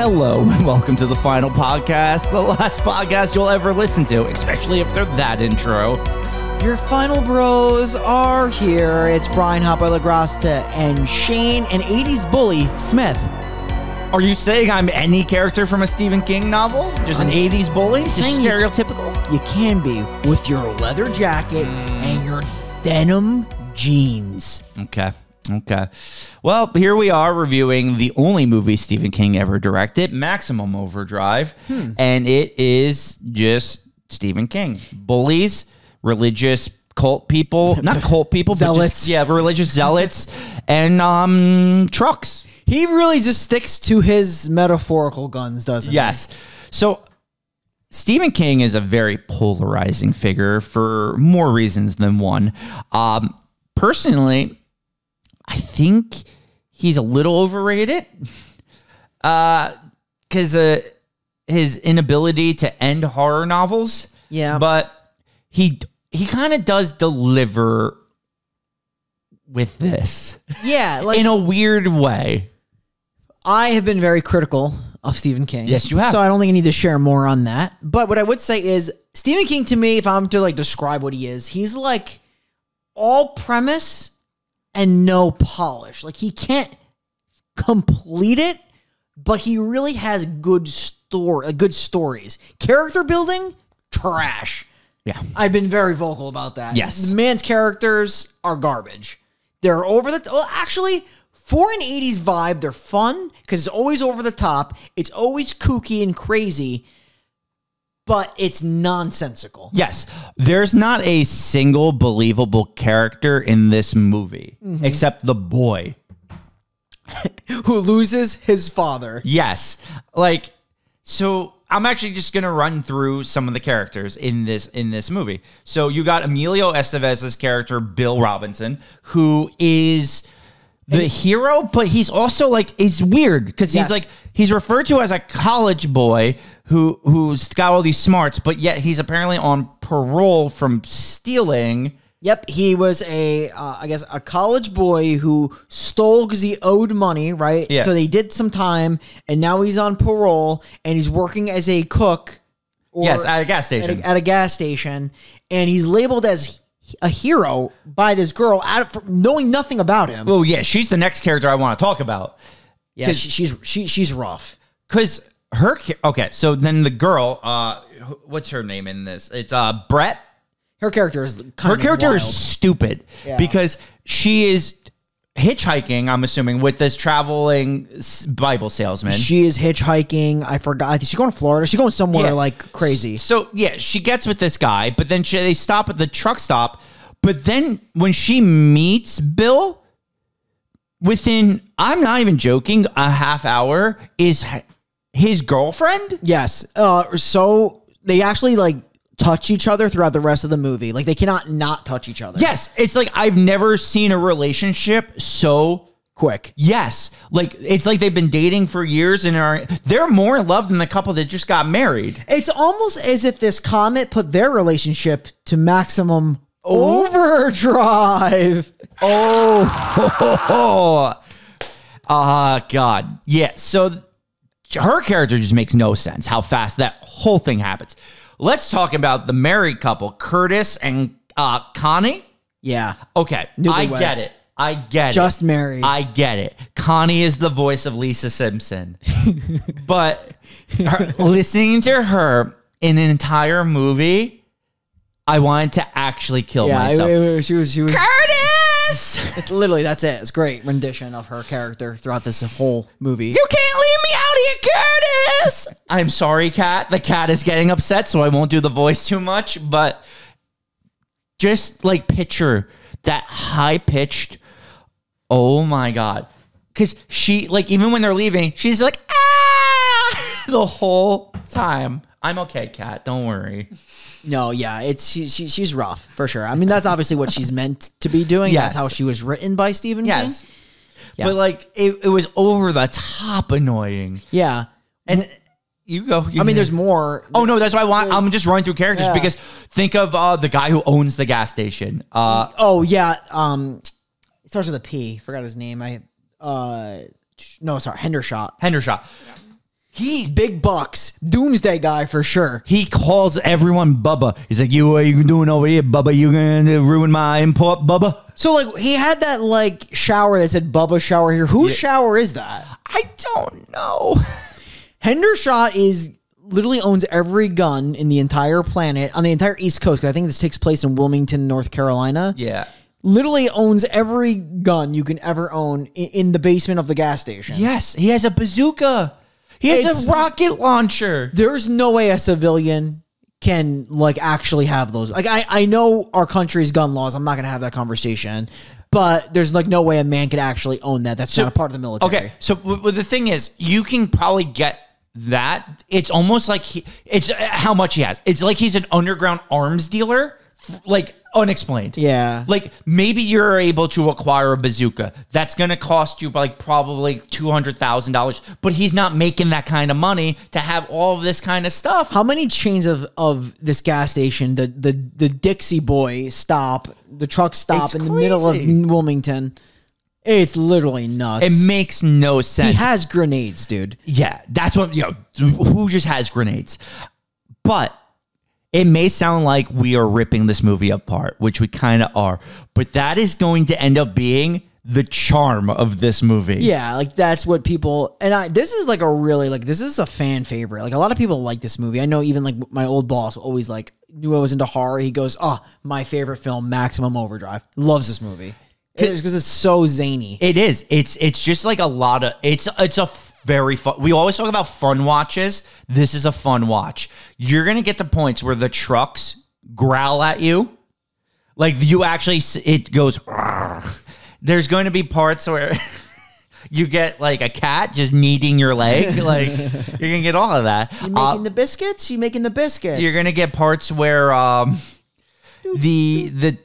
Hello and welcome to the final podcast, the last podcast you'll ever listen to, especially if they're that intro. Your final bros are here. It's Brian Hopper LaGrasta and Shane and 80s bully Smith. Are you saying I'm any character from a Stephen King novel? Just an 80s bully? Just stereotypical? You can be with your leather jacket and your denim jeans. Okay. Well, here we are reviewing the only movie Stephen King ever directed, Maximum Overdrive, and it is just Stephen King. Bullies, religious cult people, not cult people, zealots. But just, religious zealots, and trucks. He really just sticks to his metaphorical guns, doesn't he? Yes. So Stephen King is a very polarizing figure for more reasons than one. Personally, I think he's a little overrated because his inability to end horror novels. Yeah. But he kind of does deliver with this. Yeah. Like, in a weird way. I have been very critical of Stephen King. Yes, you have. So I don't think I need to share more on that. But what I would say is Stephen King, to me, if I'm to like describe what he is, he's like all premise and no polish. Like, he can't complete it, but he really has good stories. Character building, trash. Yeah. I've been very vocal about that. Yes. The man's characters are garbage. They're over the... Well, actually, for an 80s vibe, they're fun because it's always over the top. It's always kooky and crazy, but it's nonsensical. Yes. There's not a single believable character in this movie except the boy who loses his father. Yes. Like, so I'm actually just going to run through some of the characters in this movie. So you got Emilio Estevez's character, Bill Robinson, who is the hero, but he's also like, he's weird because he's like, he's referred to as a college boy who's got all these smarts, but yet he's apparently on parole from stealing. Yep, he was I guess a college boy who stole because he owed money, right? Yeah. So they did some time, and now he's on parole, and he's working as a cook. Yes, at a gas station. At a gas station, and he's labeled as a hero by this girl, knowing nothing about him. Oh yeah, she's the next character I want to talk about. Yeah, she's rough. Because okay, so then the girl, what's her name in this? It's Brett. Her character is is stupid because she is hitchhiking, I'm assuming, with this traveling Bible salesman. She is hitchhiking. I forgot. She's going to Florida. She's going somewhere like crazy. So yeah, she gets with this guy, but then they stop at the truck stop. But then when she meets Bill, within, I'm not even joking, a half hour is his girlfriend. Yes. So they actually like touch each other throughout the rest of the movie. Like, they cannot not touch each other. Yes. It's like, I've never seen a relationship so quick. Yes. Like, it's like they've been dating for years and they're more in love than the couple that just got married. It's almost as if this comet put their relationship to maximum overdrive. God. Yeah. So her character just makes no sense how fast that whole thing happens. Let's talk about the married couple, Curtis and Connie. Yeah. Okay. I get it. Just married. I get it. Connie is the voice of Lisa Simpson. But listening to her in an entire movie, I wanted to actually kill myself. She was Curtis! It's literally, that's it. It's a great rendition of her character throughout this whole movie. You can't leave me out here, Curtis! I'm sorry, Cat. The cat is getting upset, so I won't do the voice too much, but just like picture that high-pitched, oh my God. Because she, like, even when they're leaving, she's like, ah, the whole time. I'm okay, Cat. Don't worry. No, yeah, she's rough for sure. I mean, that's obviously what she's meant to be doing. Yes. That's how she was written by Stephen King. Yeah. But like it was over the top annoying. Yeah, and you go. I mean, there's more. Oh no, that's why I'm just running through characters because think of the guy who owns the gas station. Oh yeah, it starts with a P. Forgot his name. No, sorry, Hendershot. Hendershot. Big bucks. Doomsday guy for sure. He calls everyone Bubba. He's like, what are you doing over here, Bubba? You gonna ruin my import, Bubba? So, like, he had that, like, shower that said Bubba shower here. Whose shower is that? I don't know. Hendershot literally owns every gun in the entire planet, on the entire East Coast, 'cause I think this takes place in Wilmington, North Carolina. Yeah. Literally owns every gun you can ever own in the basement of the gas station. Yes, he has a bazooka. He has a rocket launcher. There's no way a civilian can, like, actually have those. Like, I know our country's gun laws. I'm not going to have that conversation. But there's, like, no way a man could actually own that. That's not a part of the military. Okay, so the thing is, you can probably get that. It's almost like it's how much he has. It's like he's an underground arms dealer, like, unexplained. Yeah. Like, maybe you're able to acquire a bazooka. That's going to cost you, like, probably $200,000. But he's not making that kind of money to have all of this kind of stuff. How many chains of this gas station, the Dixie Boy stop, the truck stop It's in the middle of Wilmington? It's literally nuts. It makes no sense. He has grenades, dude. Yeah, that's what, who just has grenades? But it may sound like we are ripping this movie apart, which we kind of are, but that is going to end up being the charm of this movie. Yeah, like, that's what people, and this is like a really, like, this is a fan favorite. Like, a lot of people like this movie. I know even, like, my old boss always, like, knew I was into horror. He goes, my favorite film, Maximum Overdrive. Loves this movie. Because it's so zany. It is. It's just like a lot of, it's a very fun. We always talk about fun watches. This is a fun watch. You're going to get to points where the trucks growl at you. Like, you actually, it goes, "Argh." There's going to be parts where you get, like, a cat just kneading your leg. Like, you're going to get all of that. You making the biscuits? You making the biscuits? You're going to get parts where the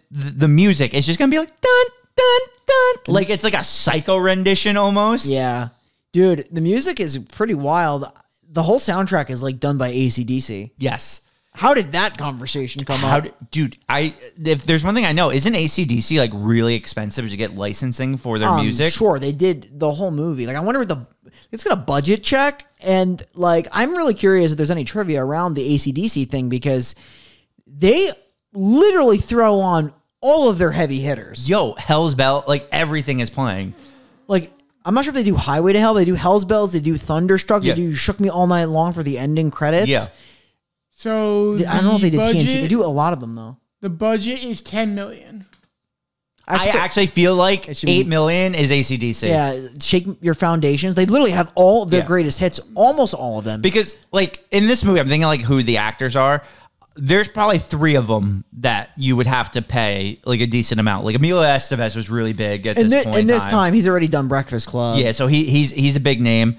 music is just going to be like, dun, dun, dun. Like, it's like a Psycho rendition almost. Yeah. Dude, the music is pretty wild. The whole soundtrack is, like, done by AC/DC. Yes. How did that conversation come up? Dude, if there's one thing I know, isn't AC/DC, like, really expensive to get licensing for their music? Sure, they did the whole movie. Like, I wonder what it's got a budget check, and, like, I'm really curious if there's any trivia around the AC/DC thing, because they literally throw on all of their heavy hitters. Yo, Hell's Bell, like, everything is playing. Like, I'm not sure if they do Highway to Hell. They do Hell's Bells. They do Thunderstruck. Yeah. They do Shook Me All Night Long for the ending credits. Yeah. So I don't know if they did TNT. They do a lot of them, though. The budget is $10 million. I actually feel like $8 million is AC/DC. Yeah, Shake Your Foundations. They literally have all of their greatest hits, almost all of them. Because, like, in this movie, I'm thinking, like, who the actors are. There's probably 3 of them that you would have to pay, like, a decent amount. Like, Emilio Estevez was really big at this point. In this time, he's already done Breakfast Club. Yeah, so he's a big name.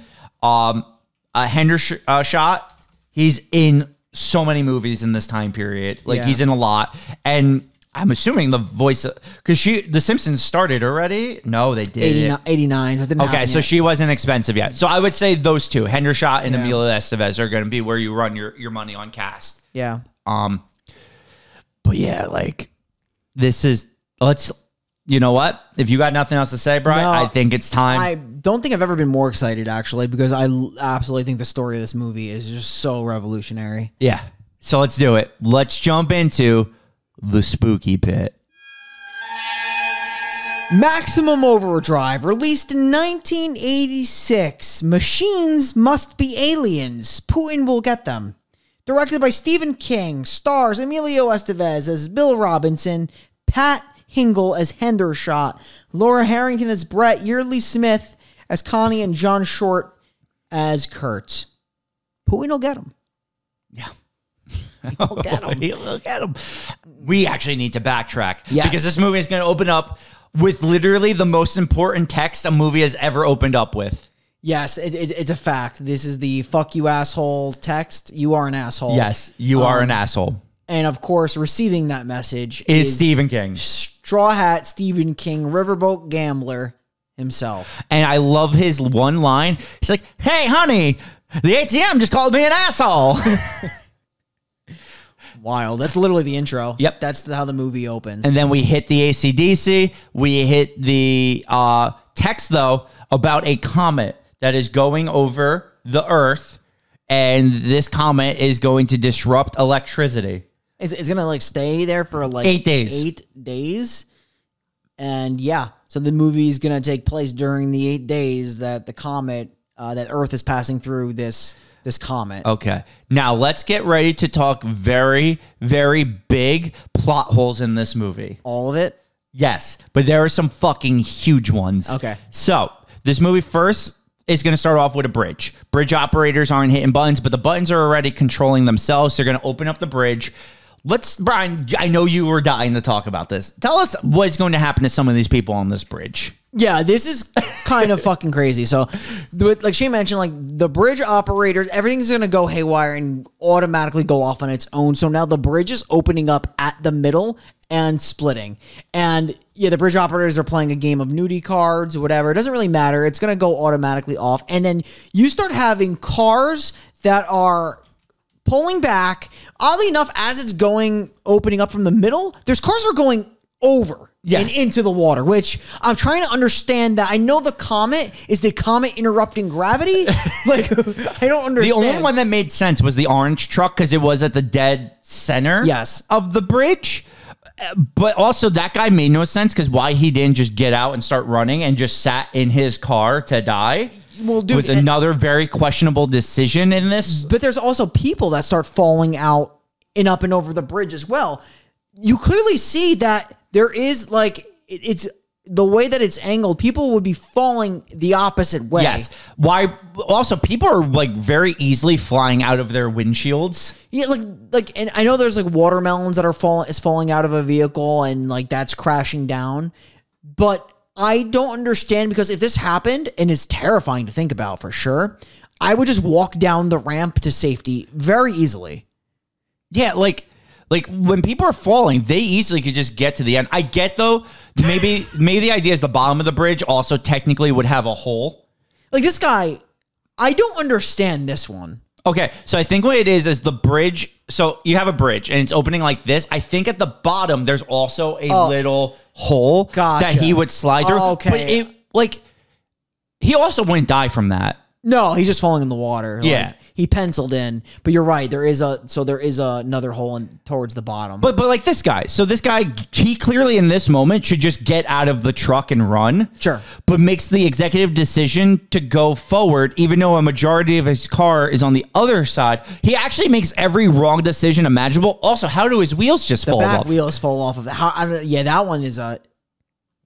Hendershot, he's in so many movies in this time period. Like, he's in a lot. And I'm assuming the voice, because The Simpsons started already. No, they did. 89. So it didn't happen so yet. she wasn't expensive yet. So I would say those two, Hendershot and Emilio Estevez, are going to be where you run your money on cast. Yeah. But yeah, like, this is, you know what? If you got nothing else to say, Brian, No, I think it's time. I don't think I've ever been more excited, actually, because I absolutely think the story of this movie is just so revolutionary. Yeah. So let's do it. Let's jump into the spooky pit. Maximum Overdrive, released in 1986. Machines must be aliens. Putin will get them. Directed by Stephen King. Stars Emilio Estevez as Bill Robinson, Pat Hingle as Hendershot, Laura Harrington as Brett, Yeardley Smith as Connie, and John Short as Kurt. Putin will get him. Yeah. He'll get him. He'll get him. We actually need to backtrack. Yes. Because this movie is going to open up with literally the most important text a movie has ever opened up with. Yes, it's a fact. This is the "fuck you asshole" text. You are an asshole. Yes, you are an asshole. And of course, receiving that message Is Stephen King. Straw Hat Stephen King, Riverboat Gambler himself. And I love his one line. He's like, "Hey, honey, the ATM just called me an asshole." Wild. That's literally the intro. Yep. That's how the movie opens. And then we hit the AC/DC. We hit the text, though, about a comet that is going over the Earth, and this comet is going to disrupt electricity. It's gonna like stay there for like 8 days. 8 days, and yeah, so the movie is gonna take place during the 8 days that the comet, that Earth is passing through this comet. Okay, now let's get ready to talk very, very big plot holes in this movie. All of it. Yes, but there are some fucking huge ones. Okay. So this movie first is going to start off with a bridge. Bridge operators aren't hitting buttons, but the buttons are already controlling themselves. They're going to open up the bridge. Brian, I know you were dying to talk about this. Tell us what's going to happen to some of these people on this bridge. Yeah, this is kind of fucking crazy. So, like Shane mentioned, like the bridge operators, everything's going to go haywire and automatically go off on its own. So now the bridge is opening up at the middle and splitting. And yeah, the bridge operators are playing a game of nudie cards or whatever. It doesn't really matter. It's going to go automatically off. And then you start having cars that are pulling back. Oddly enough, as it's opening up from the middle, there's cars that are going over and into the water, which I'm trying to understand that. I know the comet is the comet interrupting gravity. Like, I don't understand. The only one that made sense was the orange truck because it was at the dead center of the bridge. But also that guy made no sense because why he didn't just get out and start running and just sat in his car to die. Well, dude, was another very questionable decision in this. But there's also people that start falling out and up and over the bridge as well. You clearly see that there is like, it's the way that it's angled, people would be falling the opposite way. Yes. Why? Also, people are like very easily flying out of their windshields. Yeah, and I know there's like watermelons that are falling out of a vehicle and like that's crashing down. But I don't understand, because if this happened, and it's terrifying to think about for sure, I would just walk down the ramp to safety very easily. Yeah, like when people are falling, they easily could just get to the end. I get though, maybe the idea is the bottom of the bridge also technically would have a hole. Like this guy, I don't understand this one. Okay, so I think what it is the bridge. So you have a bridge and it's opening like this. I think at the bottom there's also a little hole that he would slide through. Okay, but he also wouldn't die from that. No, he's just falling in the water. Yeah. Like, he penciled in, but you're right. There is another hole towards the bottom. But like this guy. So this guy, he clearly in this moment should just get out of the truck and run. Sure. But makes the executive decision to go forward, even though a majority of his car is on the other side. He actually makes every wrong decision imaginable. Also, how do his wheels just fall off? The back wheels fall off of that. Yeah, that one is a...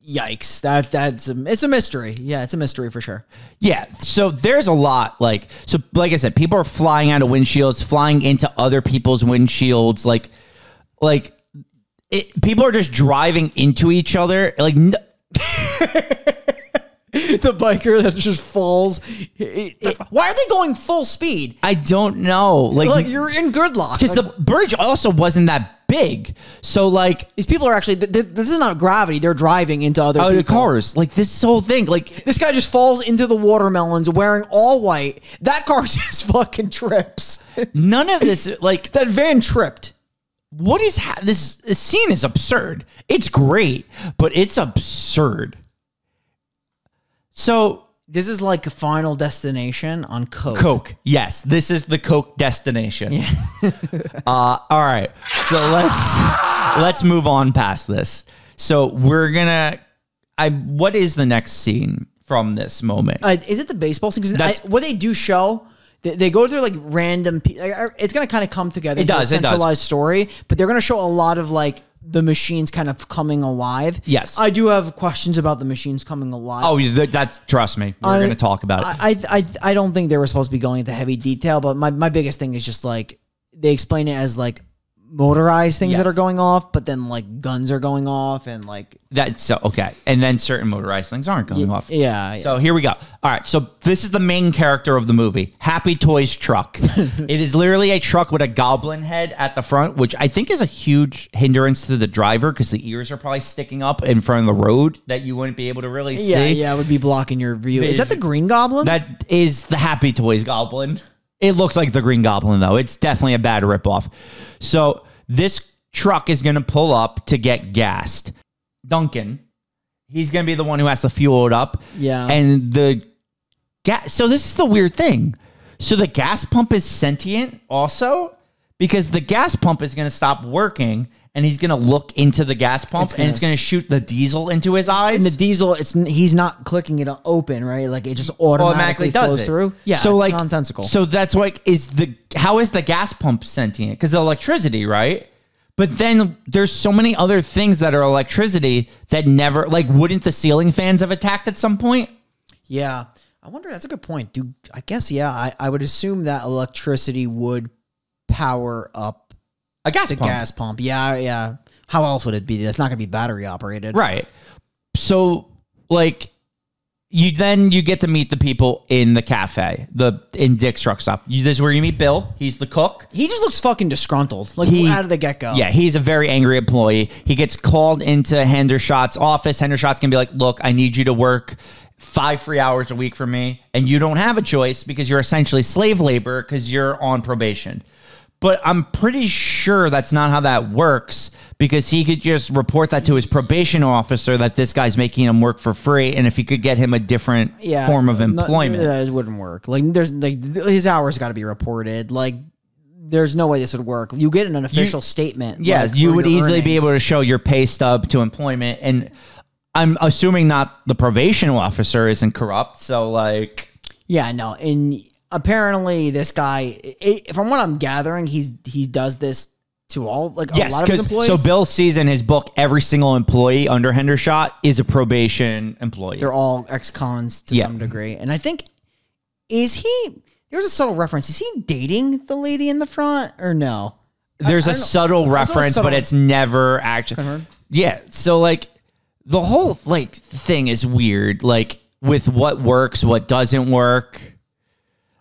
Yikes! It's a mystery. Yeah, it's a mystery for sure. Yeah, so there's a lot. Like I said, people are flying out of windshields, flying into other people's windshields. People are just driving into each other. Like the biker that just falls. Why are they going full speed? I don't know. Like you're in gridlock. Because the bridge also wasn't that big. So like these people are actually, this is not gravity. They're driving into other cars. Like this whole thing. Like this guy just falls into the watermelons wearing all white. That car just fucking trips. None of this, like that van tripped. What is this scene is absurd. It's great, but it's absurd. So this is like a Final Destination on Coke. Coke, yes. This is the Coke destination. Yeah. All right. So let's move on past this. So we're gonna. What is the next scene from this moment? Is it the baseball scene? Because what they do show. They go through like random. It's gonna kind of come together. It does. A centralized story, but they're gonna show a lot of like the machines kind of coming alive. Yes. I do have questions about the machines coming alive. Oh, trust me. We're going to talk about it. I don't think they were supposed to be going into heavy detail, but my biggest thing is just like they explain it as like motorized things that are going off, but then like guns are going off and like that's so okay. And then certain motorized things aren't going off. Yeah. So here we go. All right. So this is the main character of the movie, Happy Toys truck. It is literally a truck with a goblin head at the front, which I think is a huge hindrance to the driver because the ears are probably sticking up in front of the road that you wouldn't be able to really see. Yeah, it would be blocking your view. Is that the Green Goblin? That is the Happy Toys goblin. It looks like the Green Goblin, though. It's definitely a bad ripoff. So this truck is going to pull up to get gassed. Duncan, he's going to be the one who has to fuel it up. Yeah. And the gas. So this is the weird thing. So the gas pump is sentient also, because the gas pump is going to stop working, and he's going to look into the gas pump, and it's going to shoot the diesel into his eyes. And the diesel, he's not clicking it open, right? Like it just automatically flows through. Yeah, so it's nonsensical. So that's like, how is the gas pump sentient? Because the electricity, right? But then there's so many other things that are electricity that never, like, wouldn't the ceiling fans have attacked at some point? Yeah. I wonder, that's a good point. I guess, yeah, I would assume that electricity would power up A gas pump. gas pump. Yeah, yeah. How else would it be? That's not going to be battery operated. Right. So, like, you get to meet the people in the cafe, in Dick's truck stop. This is where you meet Bill. He's the cook. He just looks fucking disgruntled, like out of the get-go. Yeah, he's a very angry employee. He gets called into Hendershot's office. Hendershot's going to be like, look, I need you to work 5 free hours a week for me, and you don't have a choice because you're essentially slave labor because you're on probation. But I'm pretty sure that's not how that works, because he could just report that to his probation officer that this guy's making him work for free, and if he could get him a different form of employment. It wouldn't work. Like, his hours got to be reported. Like, there's no way this would work. You get an official statement. Yeah, like, you would easily earnings. be able to show your pay stub to employment, and I'm assuming not the probation officer isn't corrupt, so like... Yeah, no, and... Apparently, this guy, from what I'm gathering, he does this to all, like, a lot of his employees. So Bill sees in his book every single employee under Hendershot is a probation employee. They're all ex-cons to some degree. And I think, there's a subtle reference. Is he dating the lady in the front or no? There's a subtle reference, but it's never actually. Confirmed? Yeah. So, like, the whole, like, thing is weird. Like, with what works, what doesn't work.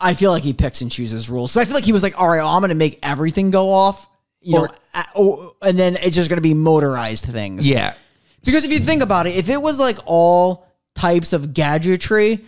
I feel like he picks and chooses rules. So I feel like he was like, all right, well, I'm going to make everything go off, and then it's just going to be motorized things. Yeah. Because if you think about it, if it was like all types of gadgetry,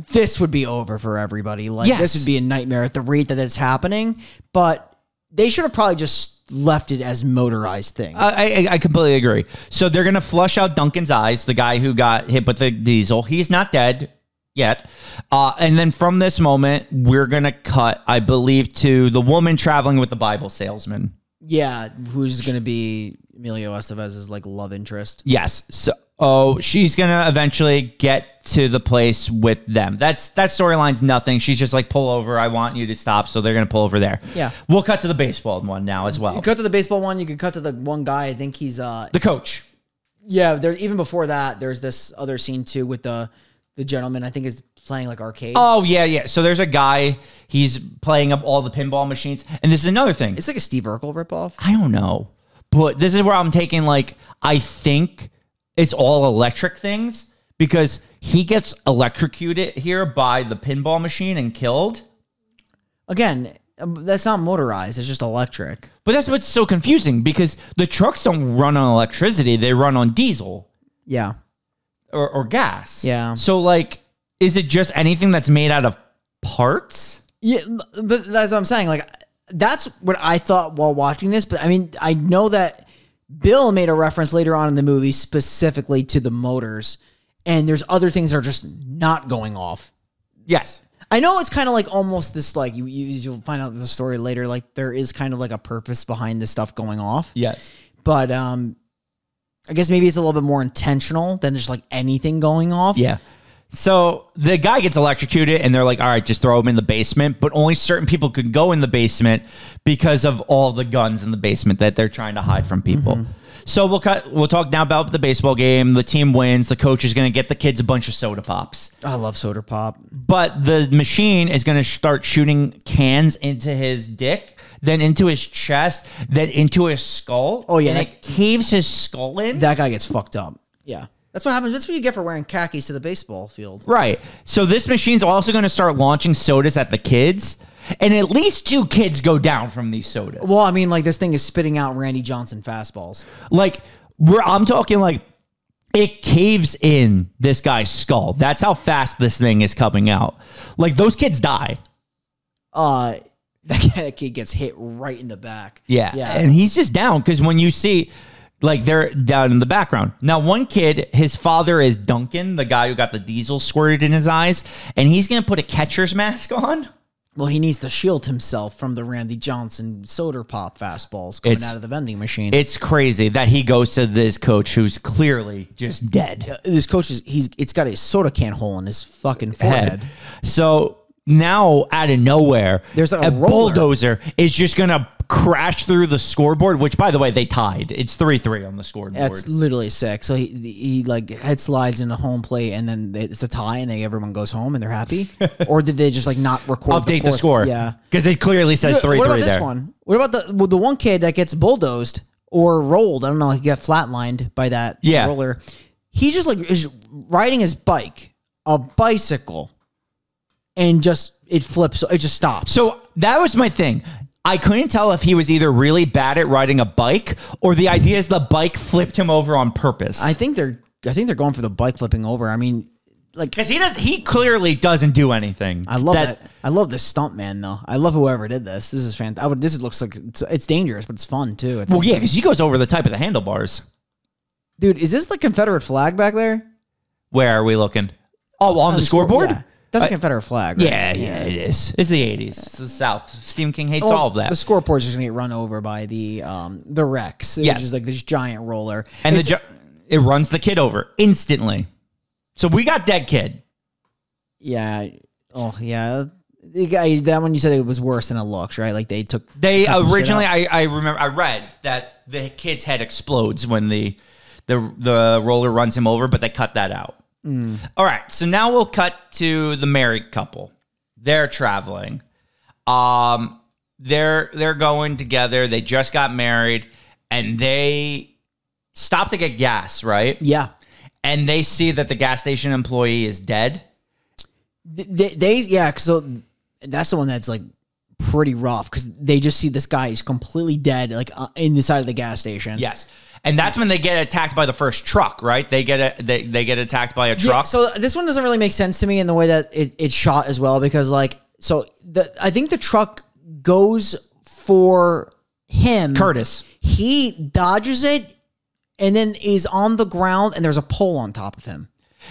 this would be over for everybody. Like, this would be a nightmare at the rate that it's happening. But they should have probably just left it as motorized things. I completely agree. So they're going to flush out Duncan's eyes, the guy who got hit with the diesel. He's not dead yet. And then from this moment, we're going to cut, I believe, to the woman traveling with the Bible salesman. Yeah, who's going to be Emilio Estevez's, like, love interest. Yes. So, she's going to eventually get to the place with them. That storyline's nothing. She's just like, pull over. I want you to stop. So they're going to pull over there. Yeah. We'll cut to the baseball one now as well. You cut to the baseball one. You could cut to the one guy. I think he's... the coach. Yeah, even before that, there's this other scene, too, with the gentleman, I think, is playing like arcade. Oh, yeah. So there's a guy, he's playing up all the pinball machines. And this is another thing. It's like a Steve Urkel ripoff. I don't know. But this is where I'm taking, like, I think it's all electric things, because he gets electrocuted here by the pinball machine and killed. Again, that's not motorized. It's just electric. But that's what's so confusing, because the trucks don't run on electricity. They run on diesel. Yeah. Or gas. Yeah. So, like, is it just anything that's made out of parts? Yeah, but that's what I'm saying. Like, that's what I thought while watching this. But, I mean, I know that Bill made a reference later on in the movie specifically to the motors. And there's other things that are just not going off. Yes. I know it's kind of like almost this, like, you'll find out the story later. Like, there is kind of like a purpose behind this stuff going off. Yes. But, I guess maybe it's a little bit more intentional than just like anything going off. Yeah. So the guy gets electrocuted and they're like, all right, just throw him in the basement. But only certain people could go in the basement because of all the guns in the basement that they're trying to hide from people. Mm-hmm. So we'll talk now about the baseball game. The team wins. The coach is going to get the kids a bunch of soda pops. I love soda pop. But the machine is going to start shooting cans into his dick, then into his chest, then into his skull. Oh, yeah. And it caves his skull in. That guy gets fucked up. Yeah. That's what happens. That's what you get for wearing khakis to the baseball field. Right. So this machine's also going to start launching sodas at the kids. And at least 2 kids go down from these sodas. Well, I mean, like, this thing is spitting out Randy Johnson fastballs. Like, I'm talking like it caves in this guy's skull. That's how fast this thing is coming out. Like, those kids die. That kid gets hit right in the back. Yeah. And he's just down because when you see, like, they're down in the background. Now, one kid, his father is Duncan, the guy who got the diesel squirted in his eyes, and he's going to put a catcher's mask on. Well, he needs to shield himself from the Randy Johnson soda pop fastballs coming out of the vending machine. It's crazy that he goes to this coach who's clearly just dead. This coach it's got a soda can hole in his fucking forehead. So now out of nowhere, there's a bulldozer is just gonna crash through the scoreboard, which by the way they tied. It's 3-3 on the scoreboard. That's literally sick. So he like head slides into home plate and then it's a tie and everyone goes home and they're happy. Or did they just like not record update the score? Yeah, because it clearly says 3-3 there. What about this one? What about the one kid that gets bulldozed or rolled? I don't know. He got flatlined by that roller. He just like is riding his bike, a bicycle, and just it flips. It just stops. So that was my thing. I couldn't tell if he was either really bad at riding a bike or the idea is the bike flipped him over on purpose. I think they're going for the bike flipping over. I mean, like because he clearly doesn't do anything. I love that. I love this stunt man though. I love whoever did this. This is fantastic. This looks like it's dangerous, but it's fun too. Well, yeah, because he goes over the type of the handlebars. Dude, is this the Confederate flag back there? Where are we looking? Oh, on the scoreboard? Yeah. That's a Confederate flag, right? Yeah, it is. It's the 80s. It's the South. Stephen King hates all of that. The scoreboard's just going to get run over by the Rex, which is like this giant roller. And it runs the kid over instantly. So we got dead kid. Yeah. Oh, yeah. That one you said it was worse than it looks, right? Like they originally, I remember, I read that the kid's head explodes when the roller runs him over, but they cut that out. All right, so now we'll cut to the married couple. They're traveling. They're going together. They just got married, and they stop to get gas, right? Yeah. And they see that the gas station employee is dead. So that's the one that's like pretty rough because they just see this guy is completely dead, like in the side of the gas station. Yes. And that's when they get attacked by the first truck, right? They get attacked by a truck. Yeah, so this one doesn't really make sense to me in the way that it's shot as well because like I think the truck goes for him. Curtis. He dodges it and then is on the ground and there's a pole on top of him.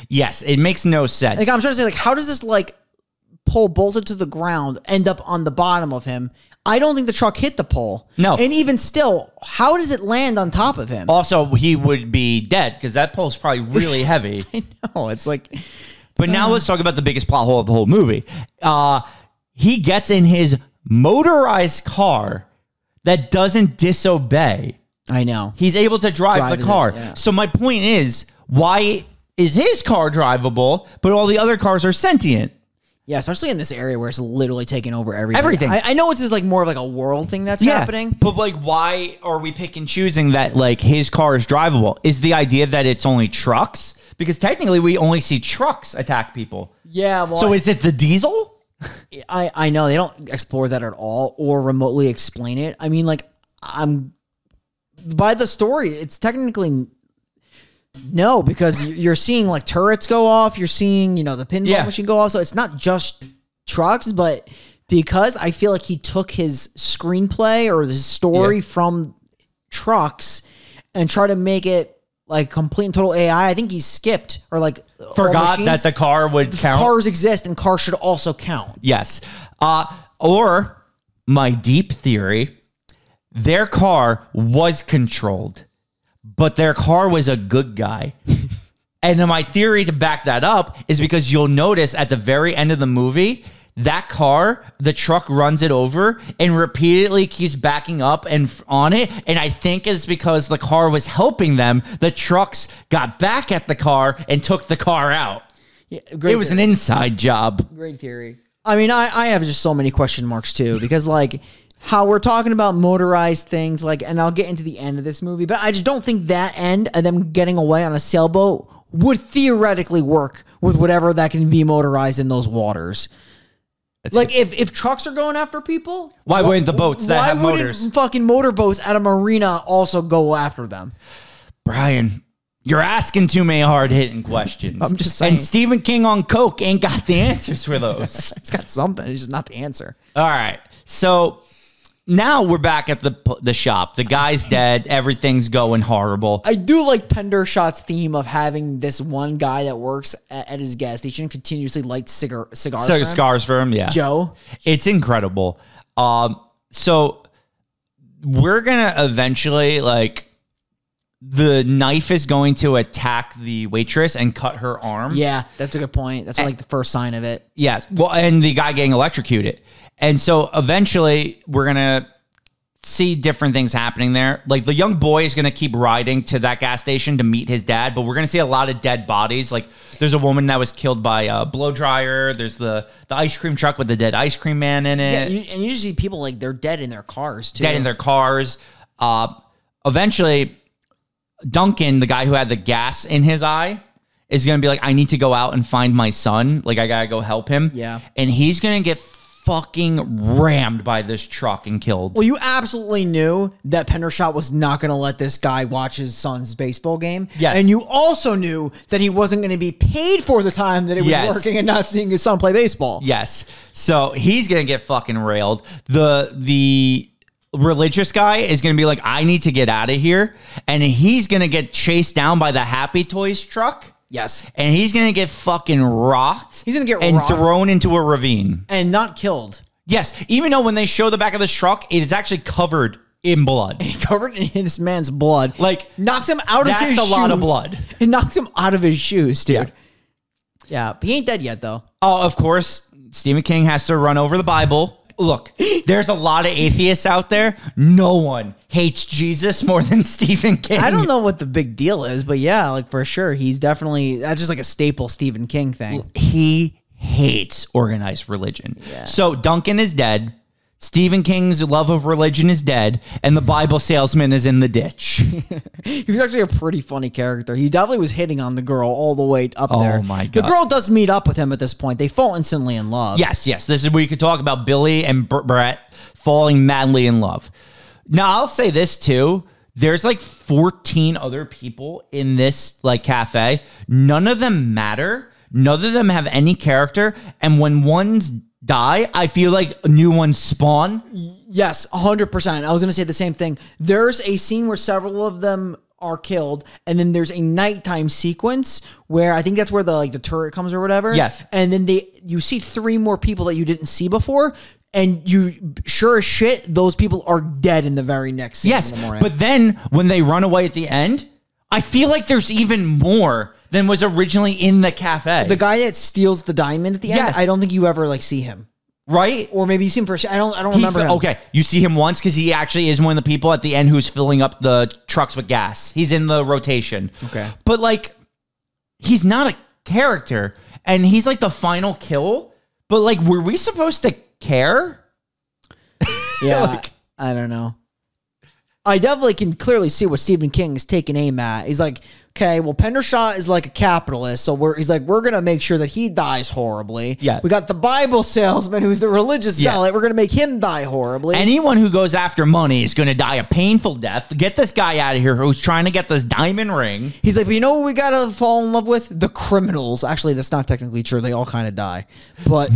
Yes, it makes no sense. Like I'm trying to say, like, how does this like pole bolted to the ground end up on the bottom of him? I don't think the truck hit the pole. No. And even still, how does it land on top of him? Also, he would be dead because that pole's probably really heavy. I know. It's like... But now let's talk about the biggest plot hole of the whole movie. He gets in his motorized car that doesn't disobey. I know. He's able to drive the car. Yeah. So my point is, why is his car drivable, but all the other cars are sentient? Yeah, especially in this area where it's literally taking over everything. I know it's just like more of like a world thing that's happening. But like, why are we pick and choosing that like his car is drivable? Is the idea that it's only trucks? Because technically we only see trucks attack people. Yeah. Well, so is it the diesel? I know they don't explore that at all or remotely explain it. I mean, like by the story, it's technically... No, because you're seeing like turrets go off. You're seeing, the pinball machine go off. So it's not just trucks, but because I feel like he took his screenplay or his story from trucks and tried to make it like complete and total AI. I think he skipped or like forgot that the car would count. Cars exist and cars should also count. Yes. Or my deep theory, their car was controlled. But their car was a good guy. And my theory to back that up is because you'll notice at the very end of the movie, that car, the truck runs it over and repeatedly keeps backing up and on it. And I think it's because the car was helping them. The trucks got back at the car and took the car out. Yeah, it was an inside job. Great theory. I mean, I have just so many question marks too, because like... How we're talking about motorized things, like, and I'll get into the end of this movie, but I just don't think that end of them getting away on a sailboat would theoretically work with whatever that can be motorized in those waters. Like, if trucks are going after people, why wouldn't the boats that have motors? Fucking motorboats at a marina also go after them? Brian, you're asking too many hard-hitting questions. I'm just saying. And Stephen King on coke ain't got the answers for those. It's got something. It's just not the answer. All right. So... now we're back at the shop. The guy's dead. Everything's going horrible. I do like Pendershot's theme of having this one guy that works at his gas station continuously light cigars for him. Yeah, Joe. It's incredible. So we're gonna eventually like. The knife is going to attack the waitress and cut her arm. Yeah, that's a good point. That's like the first sign of it. Yes. Well, and the guy getting electrocuted. And so eventually we're going to see different things happening there. Like the young boy is going to keep riding to that gas station to meet his dad, but we're going to see a lot of dead bodies. Like there's a woman that was killed by a blow dryer. There's the ice cream truck with the dead ice cream man in it. Yeah, and you see people like they're dead in their cars too. Dead in their cars. Eventually Duncan, the guy who had the gas in his eye, is going to be like, I need to go out and find my son. Like, I got to go help him. Yeah. And he's going to get fucking rammed by this truck and killed. Well, you absolutely knew that Pendershot was not going to let this guy watch his son's baseball game. Yes. And you also knew that he wasn't going to be paid for the time that he was working and not seeing his son play baseball. Yes. So he's going to get fucking railed. The religious guy is going to be like, I need to get out of here. And he's going to get chased down by the Happy Toys truck. Yes. And he's going to get fucking rocked. He's going to get and rocked. thrown into a ravine. And not killed. Yes. Even though when they show the back of this truck, it is actually covered in blood. Covered in this man's blood. Like, knocks him out of his shoes. That's a lot of blood. It knocks him out of his shoes, dude. Yeah. He ain't dead yet, though. Oh, of course, Stephen King has to run over the Bible. Look, there's a lot of atheists out there. No one hates Jesus more than Stephen King. I don't know what the big deal is, but yeah, like for sure, he's definitely, that's just like a staple Stephen King thing. He hates organized religion. Yeah. So Duncan is dead. Stephen King's love of religion is dead, and the Bible salesman is in the ditch. He was actually a pretty funny character. He definitely was hitting on the girl all the way up there. Oh my God. The girl does meet up with him at this point. They fall instantly in love. Yes. This is where you could talk about Billy and Brett falling madly in love. Now, I'll say this too. There's like 14 other people in this like cafe. None of them matter. None of them have any character. And when one's die, I feel like new ones spawn. Yes, 100%. I was going to say the same thing. There's a scene where several of them are killed, and then there's a nighttime sequence where I think that's where the turret comes or whatever. Yes. And then you see 3 more people that you didn't see before, and you sure as shit, those people are dead in the very next scene in the morning. But then when they run away at the end, I feel like there's even more than was originally in the cafe. The guy that steals the diamond at the end, I don't think you ever see him. Right? Or maybe you see him first. I don't remember him. Okay, you see him once because he actually is one of the people at the end who's filling up the trucks with gas. He's in the rotation. Okay. But like, he's not a character, and he's like the final kill. But like, were we supposed to care? Yeah, I don't know. I definitely can clearly see what Stephen King is taking aim at. He's like, okay, well, Pendershot is like a capitalist, so we're going to make sure that he dies horribly. Yeah. We got the Bible salesman who's the religious zealot. We're going to make him die horribly. Anyone who goes after money is going to die a painful death. Get this guy out of here who's trying to get this diamond ring. He's like, but you know what we got to fall in love with? The criminals. Actually, that's not technically true. They all kind of die. But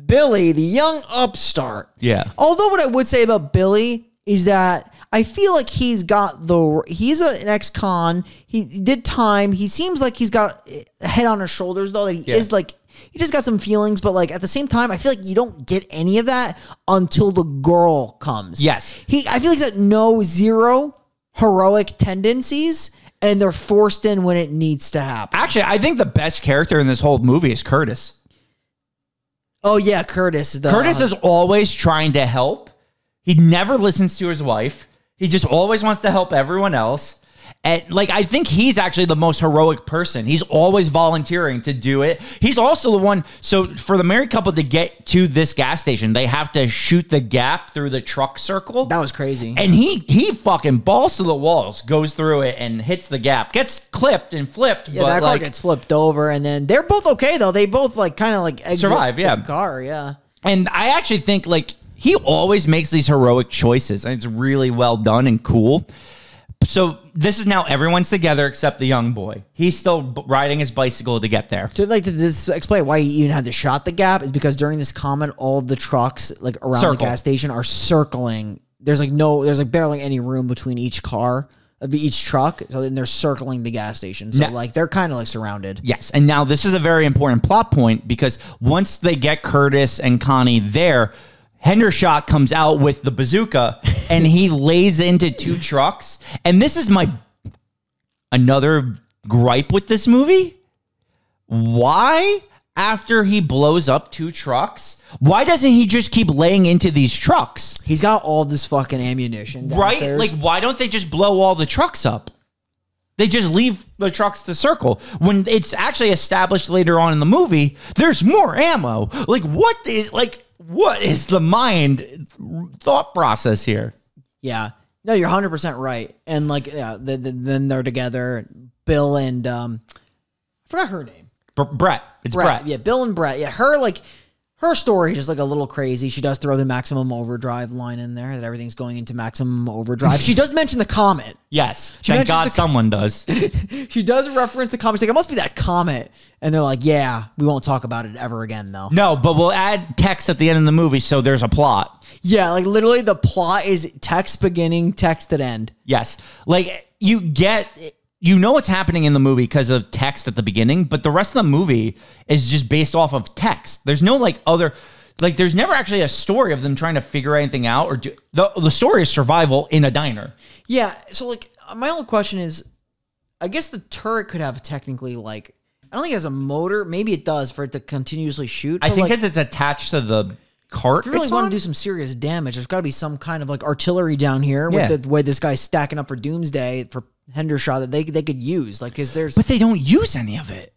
Billy, the young upstart. Yeah. Although what I would say about Billy is that I feel like he's an ex-con. He did time. He seems like he's got a head on his shoulders, though. He is like, he just got some feelings, but like at the same time, I feel like you don't get any of that until the girl comes. Yes. I feel like he's got zero heroic tendencies, and they're forced in when it needs to happen. Actually, I think the best character in this whole movie is Curtis. Oh yeah, Curtis. Curtis is always trying to help. He never listens to his wife. He just always wants to help everyone else. And like, I think he's actually the most heroic person. He's always volunteering to do it. He's also the one. So for the married couple to get to this gas station, they have to shoot the gap through the truck circle. That was crazy. And he fucking balls to the walls, goes through it and hits the gap, gets clipped and flipped. Yeah, that car gets flipped over, and then they're both okay though. They both kind of exit survive. Yeah, the car. Yeah. And I actually think he always makes these heroic choices, and it's really well done and cool. So this is now everyone's together except the young boy. He's still riding his bicycle to get there. To this explain why he even had to shot the gap is because during this comment, all of the trucks like around the gas station are circling. There's like barely any room between each car of each truck. So then they're circling the gas station. So like they're kind of like surrounded. Yes. And now this is a very important plot point because once they get Curtis and Connie there, Hendershot comes out with the bazooka and he lays into 2 trucks. And this is another gripe with this movie. Why, after he blows up 2 trucks, why doesn't he just keep laying into these trucks? He's got all this fucking ammunition downstairs. Right? Like, why don't they just blow all the trucks up? They just leave the trucks to circle. When it's actually established later on in the movie, there's more ammo. Like, what is the mind thought process here? Yeah. No, you're 100% right. And like, yeah, then they're together. Bill and I forgot her name. Brett. It's Brett. Yeah, Bill and Brett. Yeah, her story is just like a little crazy. She does throw the maximum overdrive line in there, that everything's going into maximum overdrive. She does mention the comet. Yes. Thank God someone does. She does reference the comet. She's like, it must be that comet. And they're like, yeah, we won't talk about it ever again, though. No, but we'll add text at the end of the movie so there's a plot. Yeah, like literally the plot is text beginning, text at end. Yes. Like you know what's happening in the movie because of text at the beginning, but the rest of the movie is just based off of text. There's no there's never actually a story of them trying to figure anything out or do. The story is survival in a diner. Yeah. So like my only question is, I guess the turret could have technically like, I don't think it has a motor. Maybe it does for it to continuously shoot. I think because it's attached to the cart. If you really want to do some serious damage, there's got to be some kind of like artillery down here with the way this guy's stacking up for Doomsday for Hendershot that they could use. Like, because but they don't use any of it.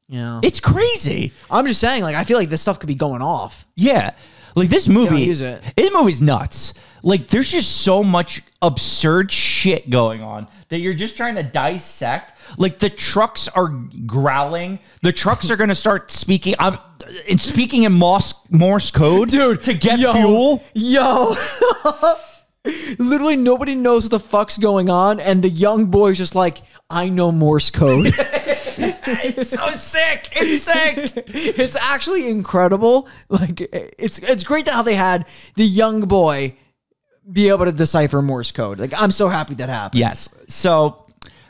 You know, it's crazy. I'm just saying, like, I feel like this stuff could be going off. Yeah, like this movie. Use it. This movie's nuts. Like, there's just so much absurd shit going on that you're just trying to dissect. Like, the trucks are growling. The trucks are going to start speaking. Speaking in Morse code, dude, to get fuel. Yo. Literally nobody knows what the fuck's going on, and the young boy's just like, I know Morse code. It's so sick. It's sick. It's actually incredible. Like, it's great how they had the young boy be able to decipher Morse code. Like, I'm so happy that happened. Yes. So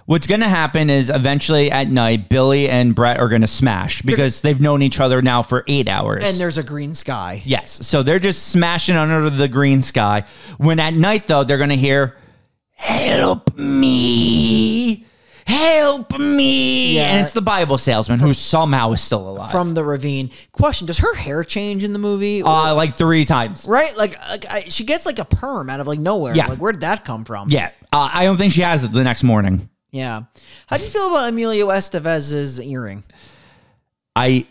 what's going to happen is eventually at night, Billy and Brett are going to smash because they've known each other now for 8 hours. And there's a green sky. Yes. So they're just smashing under the green sky. When at night, though, they're going to hear, help me. Help me. Yeah. And it's the Bible salesman who somehow is still alive. From the ravine. Question, does her hair change in the movie? Like 3 times. Right? She gets like a perm out of like nowhere. Yeah. Like, where did that come from? Yeah. I don't think she has it the next morning. Yeah. How do you feel about Emilio Estevez's earring? I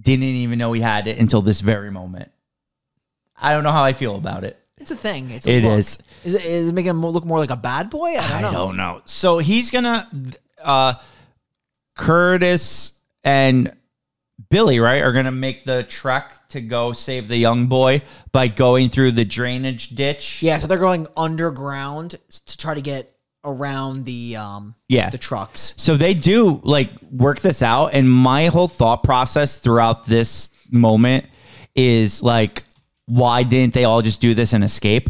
didn't even know he had it until this very moment. I don't know how I feel about it. It's a thing. It is. Is it making him look more like a bad boy? I don't know. So he's gonna Curtis and Billy, right, are gonna make the trek to go save the young boy by going through the drainage ditch. Yeah, so they're going underground to try to get around the trucks. So they do like work this out, and my whole thought process throughout this moment is like, why didn't they all just do this and escape?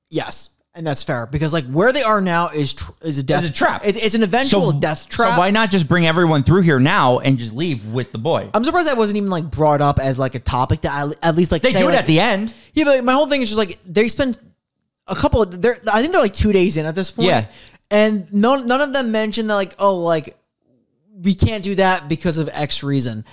Yes, and that's fair because like where they are now is a death trap. It's an eventual death trap. So why not just bring everyone through here now and just leave with the boy? I'm surprised that wasn't even like brought up as like a topic that at least like they do it at the end. Yeah, but my whole thing is just like they spend a couple of I think they're like 2 days in at this point. Yeah, and none of them mention that like, oh, like we can't do that because of X reason.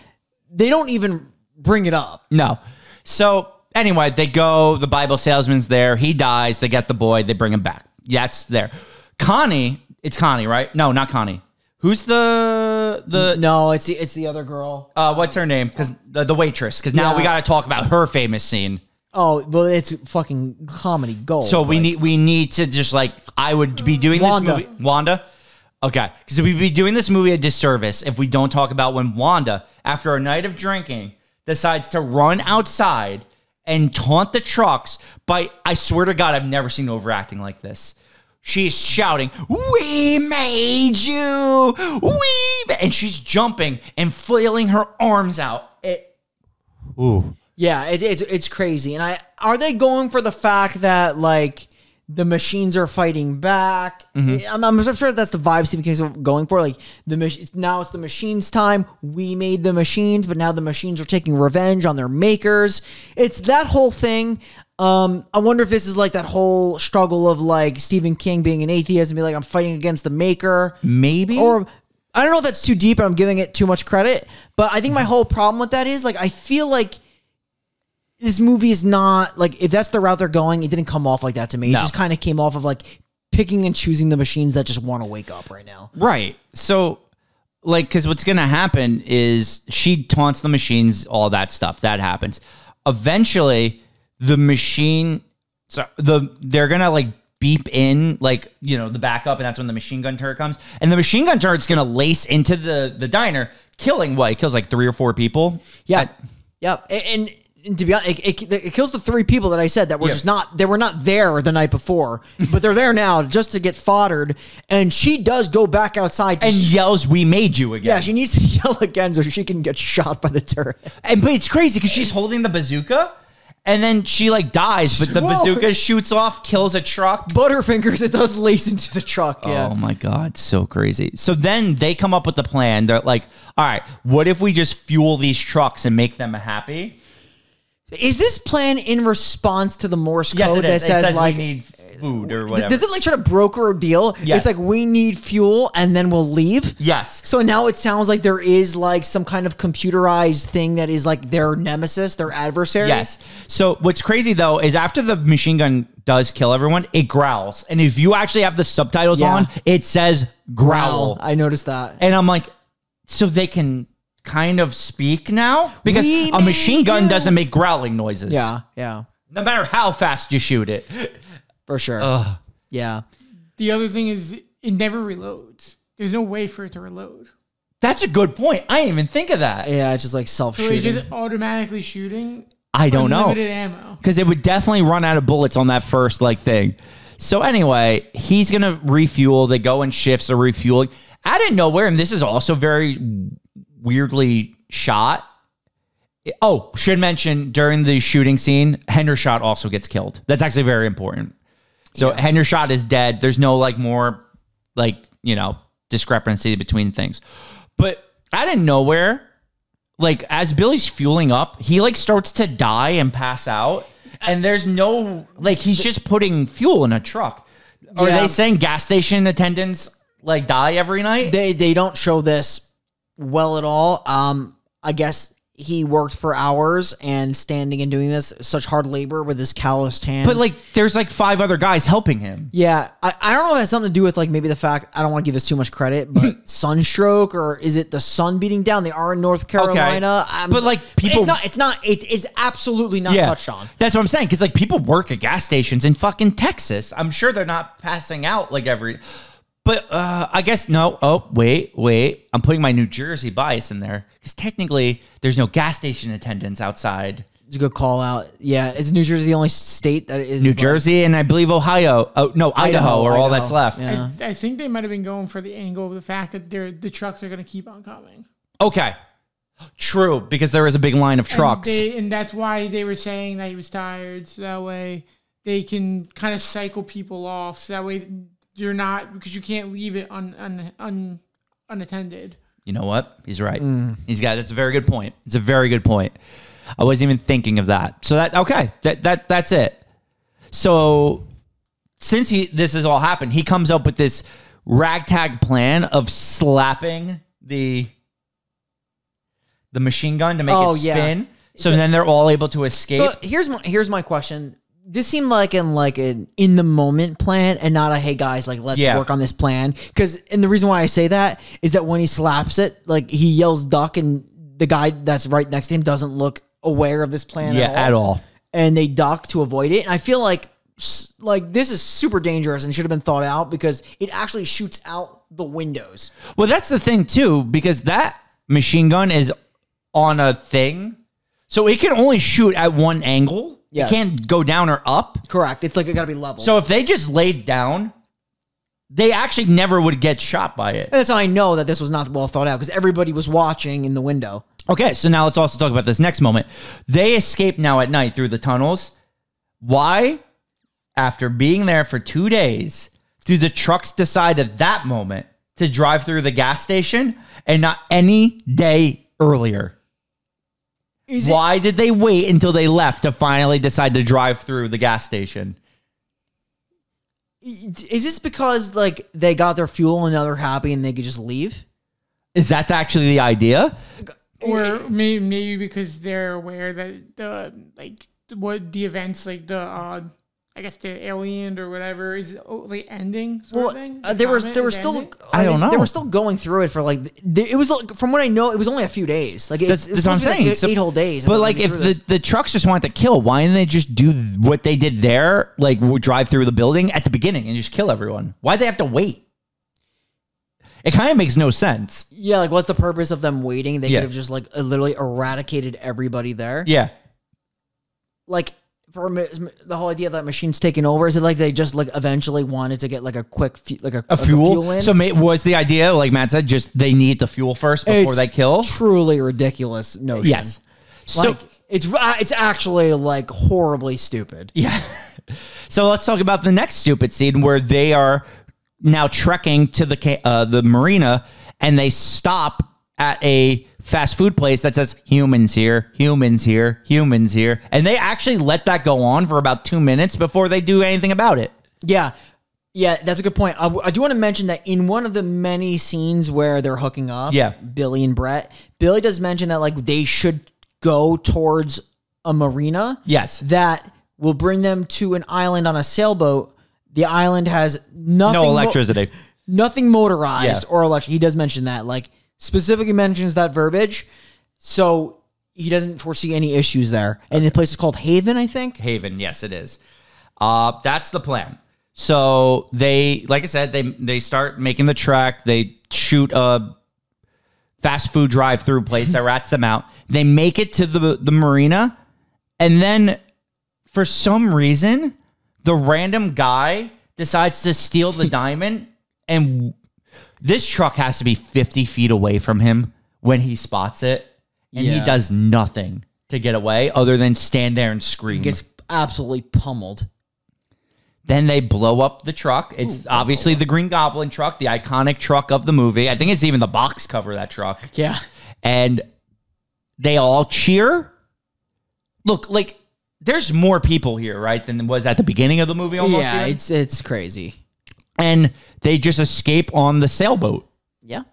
They don't even bring it up. No. So anyway, they go, the Bible salesman's there, he dies, they get the boy, they bring him back. That's there. Connie, it's Connie, right? No, not Connie. Who's the No, it's the other girl. What's her name? Because the waitress. Because now we got to talk about her famous scene. Oh, well, it's fucking comedy gold. So we need to just like, I would be doing this movie. Wanda? Okay. Because we'd be doing this movie a disservice if we don't talk about when Wanda, after a night of drinking, decides to run outside and taunt the trucks by, I swear to God, I've never seen overacting like this. she's shouting, "We made you! And she's jumping and flailing her arms out. Ooh. Yeah, it's crazy. And are they going for the fact that like the machines are fighting back? I'm sure that's the vibe Stephen King's going for. Like now it's the machines' time. We made the machines, but now the machines are taking revenge on their makers. It's that whole thing. I wonder if this is like that whole struggle of like Stephen King being an atheist and be like, I'm fighting against the maker. Maybe. Or I don't know if that's too deep and I'm giving it too much credit, but I think my whole problem with that is like, I feel like this movie is not like, if that's the route they're going, it didn't come off like that to me. It just kind of came off of like picking and choosing the machines that just want to wake up right now. Right. So like, cause what's going to happen is she taunts the machines, all that stuff that happens. Eventually the machine, they're going to like beep in like, you know, the backup, and that's when the machine gun turret comes, and the machine gun turret's going to lace into the diner, killing what? It kills like 3 or 4 people. Yeah. Yep. And to be honest, it kills the 3 people that I said that were just they were not there the night before, but they're there now just to get foddered. And she does go back outside and yells, "We made you" again. Yeah, she needs to yell again so she can get shot by the turret. But it's crazy because she's holding the bazooka, and then she like dies, but the bazooka shoots off, kills a truck. Butterfingers, it does lace into the truck. Yeah. Oh my God, so crazy. So then they come up with the plan. They're like, all right, what if we just fuel these trucks and make them happy? Is this plan in response to the Morse code that says like we need food or whatever? Does it like try to broker a deal? Yes. It's like we need fuel and then we'll leave. Yes. So now it sounds like there is like some kind of computerized thing that is like their nemesis, their adversary. Yes. So what's crazy though is after the machine gun does kill everyone, it growls, and if you actually have the subtitles on, it says growl. I noticed that, and I'm like, so they can kind of speak now, because a machine gun doesn't make growling noises. Yeah. No matter how fast you shoot it. For sure. Yeah. The other thing is it never reloads. There's no way for it to reload. That's a good point. I didn't even think of that. Yeah, it's just like self-shooting. So it's just automatically shooting. I don't know. Unlimited ammo. Because it would definitely run out of bullets on that first like thing. So anyway, he's going to refuel. They go in shifts of refueling. Out of nowhere, and this is also very weirdly shot. Oh, should mention during the shooting scene, Hendershot also gets killed. That's actually very important. So Hendershot is dead. There's no like more like, you know, discrepancy between things. But out of nowhere, like as Billy's fueling up, he like starts to die and pass out. And there's no, like he's just putting fuel in a truck. Are they saying gas station attendants like die every night? They don't show this well at all. I guess he worked for hours and standing and doing this such hard labor with his calloused hands. But like there's like 5 other guys helping him. Yeah, I don't know if it has something to do with like maybe the fact, I don't want to give this too much credit, but sunstroke, or is it the sun beating down? They are in North Carolina. Okay. But like people, it's absolutely not touched on. That's what I'm saying, because like people work at gas stations in fucking Texas. I'm sure they're not passing out like every. But I guess no. Oh, wait. I'm putting my New Jersey bias in there, because technically there's no gas station attendants outside. It's a good call out. Yeah. Is New Jersey the only state that is New Jersey and I believe Ohio. Oh, no, Idaho are all that's left. Yeah. I think they might have been going for the angle of the fact that the trucks are going to keep on coming. Okay. True, because there is a big line of trucks. And that's why they were saying that he was tired. So that way they can kind of cycle people off. So that way you're not, because you can't leave it unattended. You know what? He's right. That's a very good point. It's a very good point. I wasn't even thinking of that. So that's it. So since this has all happened, he comes up with this ragtag plan of slapping the machine gun to make it spin. So then they're all able to escape. So here's my question. This seemed like an in the moment plan and not a, hey guys, like let's work on this plan. And the reason why I say that is that when he slaps it, like he yells duck, and the guy that's right next to him doesn't look aware of this plan at all. And they duck to avoid it. And I feel like this is super dangerous and should have been thought out, because it actually shoots out the windows. Well, that's the thing too, because that machine gun is on a thing, so it can only shoot at one angle. Yeah. It can't go down or up. Correct. It's like it gotta be level. So if they just laid down they actually never would get shot by it. And that's how I know that this was not well thought out, because everybody was watching in the window. Okay, so now let's also talk about this next moment. They escape now at night through the tunnels. Why? After being there for 2 days, do the trucks decide at that moment to drive through the gas station and not any day earlier? Why did they wait until they left to finally decide to drive through the gas station? Is this because like they got their fuel and now they're happy and they could just leave? Is that actually the idea? Or maybe because they're aware that the events, like I guess the alien or whatever is like ending. Sort of thing? They were still. I don't know. They were still going through it for like. It was like, from what I know, it was only a few days. Like that's what I'm saying. Like 8 whole days. But like, if the trucks just wanted to kill, why didn't they just do what they did there? Like drive through the building at the beginning and just kill everyone. Why'd they have to wait? It kind of makes no sense. Yeah, like what's the purpose of them waiting? They could have just like literally eradicated everybody there. Yeah. Like for the whole idea of that machine's taking over, is it like they just like eventually wanted to get like a quick a fuel in? So was the idea, like Matt said, just they need the fuel first before they kill? Truly ridiculous notion. Yes. So like, it's actually like horribly stupid. Yeah. So let's talk about the next stupid scene where they are now trekking to the marina, and they stop at a fast food place that says humans here, humans here, humans here. And they actually let that go on for about 2 minutes before they do anything about it. Yeah. Yeah, that's a good point. I do want to mention that in one of the many scenes where they're hooking up, Billy and Brett, Billy does mention that like they should go towards a marina. Yes. That will bring them to an island on a sailboat. The island has nothing. No electricity. Nothing motorized or electric. He does mention that. Like, specifically mentions that verbiage. So he doesn't foresee any issues there. And the place is called Haven, I think. Haven, yes, it is. That's the plan. So they, like I said, they start making the trek. They shoot a fast food drive-through place that rats them out. They make it to the marina. And then, for some reason, the random guy decides to steal the diamond, and this truck has to be 50 feet away from him when he spots it, and he does nothing to get away other than stand there and scream. Gets absolutely pummeled. Then they blow up the truck. It's obviously the Green Goblin truck, the iconic truck of the movie. I think it's even the box cover of that truck. Yeah. And they all cheer. Look, like, there's more people here, right, than was at the beginning of the movie almost. Yeah, here. it's crazy. And they just escape on the sailboat. Yeah.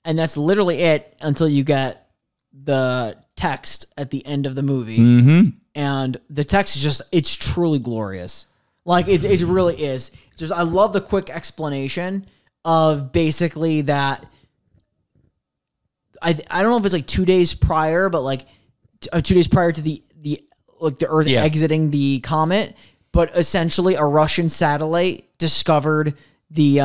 And that's literally it until you get the text at the end of the movie. Mm-hmm. And the text is just, it's truly glorious. Like, it really is. Just, I love the quick explanation of basically that. I don't know if it's like 2 days prior, but like 2 days prior to the Earth exiting the comet, but essentially a Russian satellite discovered a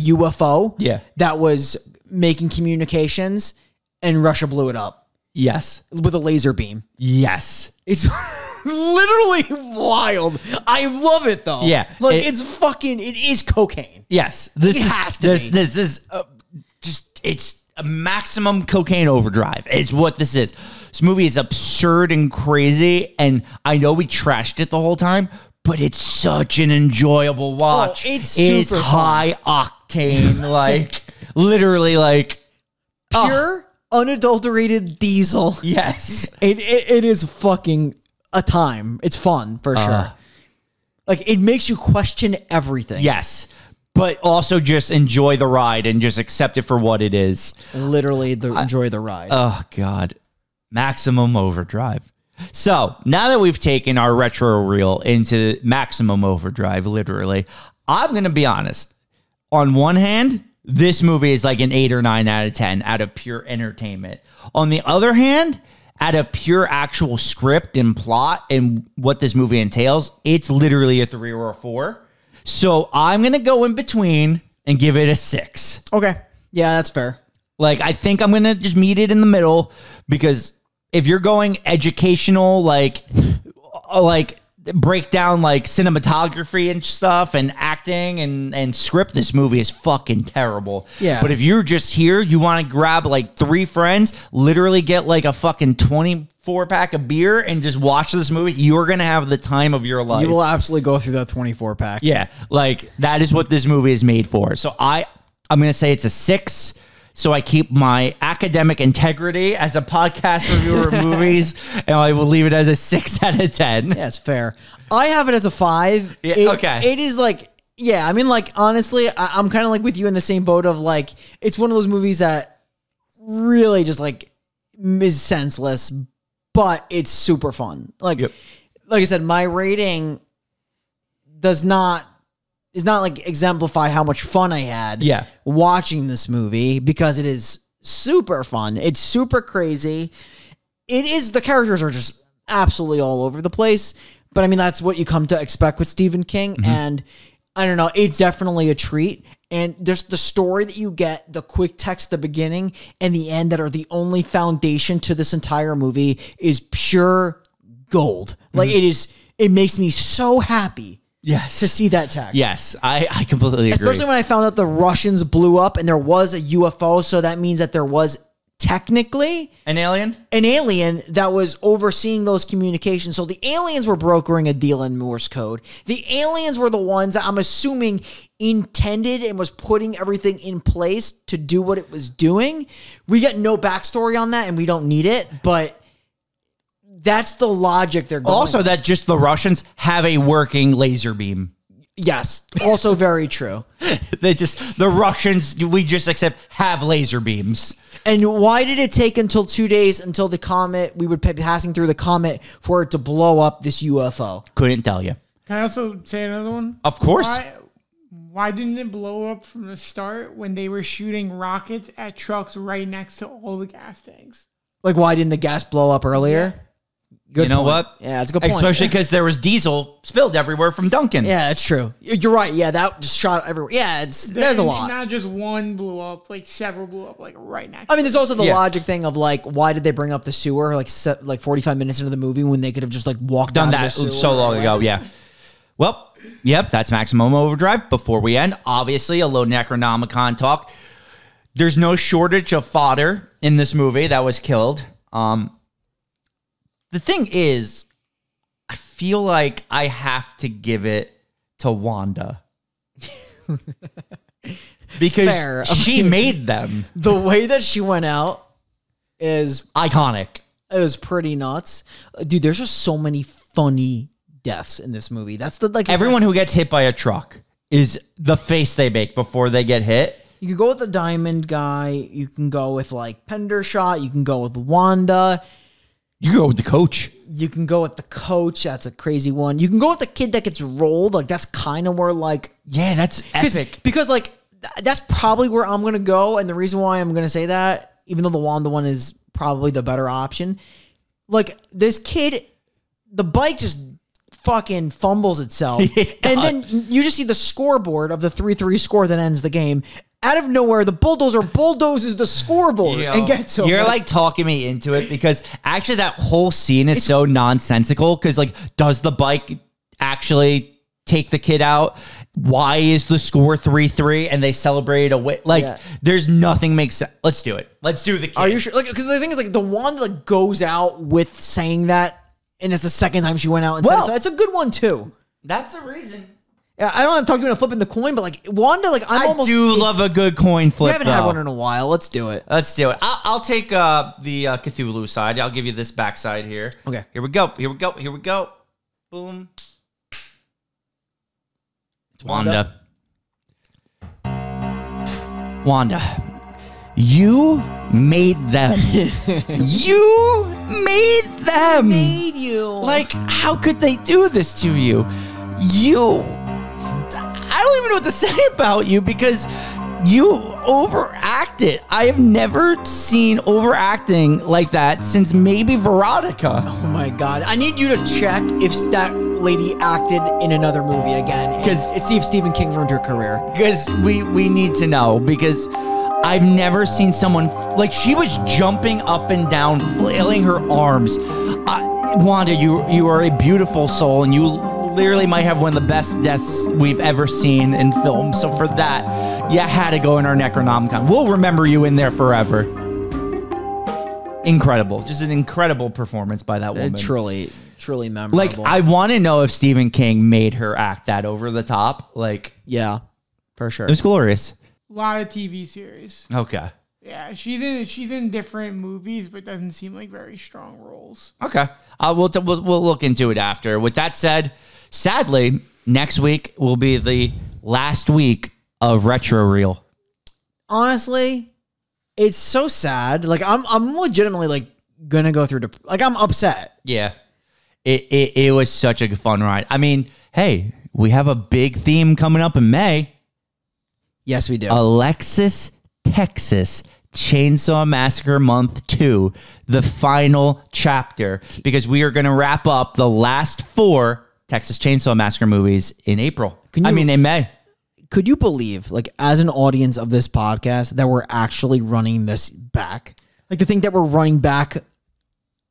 UFO that was making communications, and Russia blew it up. Yes. With a laser beam. Yes. It's literally wild. I love it though. Yeah. Like it is cocaine. Yes. This is just, it's a maximum cocaine overdrive. It's what this is. This movie is absurd and crazy, and I know we trashed it the whole time, but it's such an enjoyable watch. Oh, it's super fun. High octane, like literally like pure, unadulterated diesel. Yes. It is fucking a time. It's fun for sure. Like, it makes you question everything. Yes. But also just enjoy the ride and just accept it for what it is. Literally enjoy the ride. Oh, God. Maximum Overdrive. So, now that we've taken our retro reel into Maximum Overdrive, literally, I'm going to be honest. On one hand, this movie is like an 8 or 9 out of 10 out of pure entertainment. On the other hand, out of pure actual script and plot and what this movie entails, it's literally a 3 or a 4. So I'm going to go in between and give it a 6. Okay. Yeah, that's fair. Like, I think I'm going to just meet it in the middle, because if you're going educational, like break down like cinematography and stuff and acting and script, this movie is fucking terrible. Yeah. But if you're just here, you want to grab like 3 friends, literally get like a fucking 24-pack of beer and just watch this movie, you're going to have the time of your life. You will absolutely go through that 24-pack. Yeah. Like that is what this movie is made for. So I'm going to say it's a 6. So I keep my academic integrity as a podcast reviewer of movies, and I will leave it as a 6 out of 10. Yeah, it's fair. I have it as a 5. Yeah, okay. It is like, yeah, I mean, like, honestly, I'm kind of like with you in the same boat of like, it's one of those movies that really just like is senseless, but it's super fun. Like, like I said, my rating is not like exemplify how much fun I had watching this movie, because it is super fun. It's super crazy. It is, the characters are just absolutely all over the place, but I mean, that's what you come to expect with Stephen King. And I don't know, it's definitely a treat. And there's the story that you get, the quick text, the beginning and the end, that are the only foundation to this entire movie, is pure gold. Like it makes me so happy. Yes. To see that text. Yes, I completely agree. Especially when I found out the Russians blew up and there was a UFO, so that means that there was technically an alien that was overseeing those communications. So the aliens were brokering a deal in Morse code. The aliens were the ones that I'm assuming intended and was putting everything in place to do what it was doing. We get no backstory on that and we don't need it, but that's the logic they're going also with. That just the Russians have a working laser beam. Yes. Also very true. The Russians, we just accept, have laser beams. And why did it take until 2 days until the comet, we would be passing through the comet, for it to blow up this UFO? Couldn't tell you. Can I also say another one? Of course. Why didn't it blow up from the start when they were shooting rockets at trucks right next to all the gas tanks? Like, why didn't the gas blow up earlier? Yeah. Good you know point. what? Yeah, that's a good point. Especially because there was diesel spilled everywhere from Duncan. Yeah, that's true. You're right. Yeah, that just shot everywhere. Yeah, there's a lot. Not just one blew up, like several blew up, like right next. I mean, there's also the Yeah. logic thing of like, why did they bring up the sewer like 45 minutes into the movie when they could have just like walked Done down that to the sewer so long ago. Yeah. Well, yep, that's Maximum Overdrive. Before we end, obviously a little Necronomicon talk. There's no shortage of fodder in this movie that was killed. The thing is, I feel like I have to give it to Wanda. Because Fair. she made them. The way that she went out is Iconic. it was pretty nuts. Dude, there's just so many funny deaths in this movie. That's the like Everyone who gets hit by a truck is the face they make before they get hit. You can go with the diamond guy. You can go with like Pendershot. You can go with Wanda. You go with the coach. You can go with the coach. That's a crazy one. You can go with the kid that gets rolled. Like that's kind of where like Yeah, that's epic. because like that's probably where I'm gonna go. And the reason why I'm gonna say that, even though the Wanda one is probably the better option, like this kid, the bike just fucking fumbles itself, and then you just see the scoreboard of the 3-3 score that ends the game. Out of nowhere, the bulldozer bulldozes the scoreboard and gets over. You're like talking me into it because actually that whole scene is so nonsensical because like, does the bike actually take the kid out? Why is the score 3-3 and they celebrate away? Like, there's nothing makes sense. Let's do it. Let's do the kid. Are you sure? Like, because the thing is, like, the one that like goes out with saying that, and it's the second time she went out and said it, so it's a good one too. That's the reason. Yeah, I don't want to talk about flipping the coin, but like Wanda, like I do love a good coin flip. We haven't had one in a while. Let's do it. Let's do it. I'll take the Cthulhu side. I'll give you this backside here. Okay. Here we go. Here we go. Here we go. Boom. It's Wanda. Wanda, you made them. You made them. Made you. Like, how could they do this to you? I don't even know what to say about you because you overacted. I have never seen overacting like that since maybe Veronica. Oh my God. I need you to check if that lady acted in another movie again. Because see if Stephen King ruined her career. Because we need to know because I've never seen someone like she was jumping up and down, flailing her arms. Wanda, you are a beautiful soul, and you literally might have one of the best deaths we've ever seen in film. So for that, you had to go in our Necronomicon. We'll remember you in there forever. Incredible. Just an incredible performance by that woman. Truly memorable. Like, I want to know if Stephen King made her act that over the top. Like, yeah, for sure. It was glorious. A lot of TV series. Okay. Yeah, she's in different movies, but doesn't seem like very strong roles. Okay. We'll look into it after. With that said, sadly, next week will be the last week of Retro Reel. Honestly, it's so sad. Like, I'm legitimately like gonna go through I'm upset. Yeah. It was such a fun ride. I mean, hey, we have a big theme coming up in May. Yes, we do. Alexis, Texas Chainsaw Massacre Month 2, the final chapter, because we are going to wrap up the last 4 Texas Chainsaw Massacre movies in April. In May. Could you believe, like, as an audience of this podcast, that we're actually running this back? Like, to think that we're running back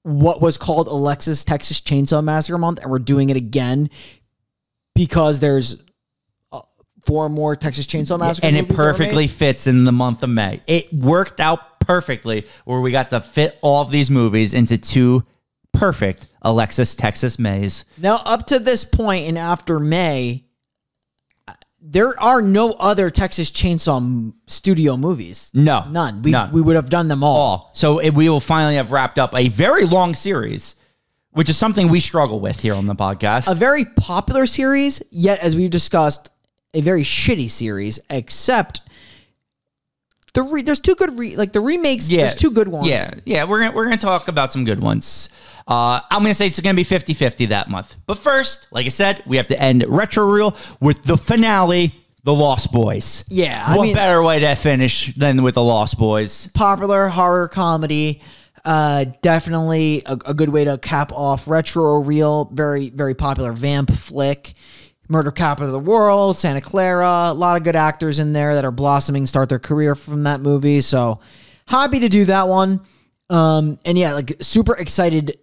what was called Alexis Texas Chainsaw Massacre Month, and we're doing it again because there's 4 more Texas Chainsaw Massacre and movies it perfectly fits in the month of May. It worked out perfectly where we got to fit all of these movies into 2 perfect Alexis Texas Mays. Now, up to this point and after May, there are no other Texas Chainsaw studio movies. No. None. None. We would have done them all. So we will finally have wrapped up a very long series, which is something we struggle with here on the podcast. A very popular series, yet, as we've discussed, a very shitty series, except there's 2 good the remakes. Yeah, there's 2 good ones. Yeah. We're gonna talk about some good ones. I'm gonna say it's gonna be 50-50 that month. But first, like I said, we have to end Retro Reel with the finale, The Lost Boys. Yeah, what better way to finish than with The Lost Boys? Popular horror comedy. Definitely a good way to cap off Retro Reel. Very, very popular vamp flick. Murder Capital of the World, Santa Clara, a lot of good actors in there that are blossoming, start their career from that movie. So happy to do that one. And yeah, like super excited,